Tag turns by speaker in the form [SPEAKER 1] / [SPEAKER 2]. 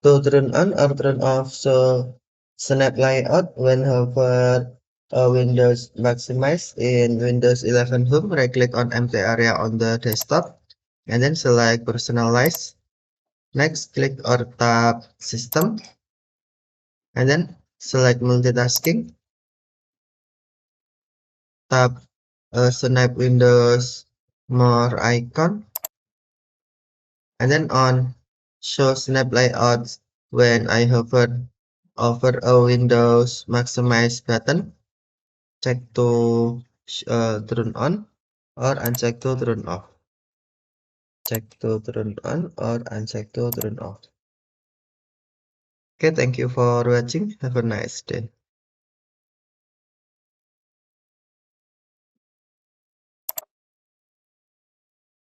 [SPEAKER 1] to turn on or turn off. So snap layout when hover Windows maximize in Windows 11 Home, right click on empty area on the desktop and then select personalize. Next, click or tap system and then select multitasking. Tap snap Windows more icon and then on show snap layouts when I hover over a Windows maximize button. Check to turn on or uncheck to turn off. Check to turn on or uncheck to turn off. Okay, thank you for watching. Have a nice day.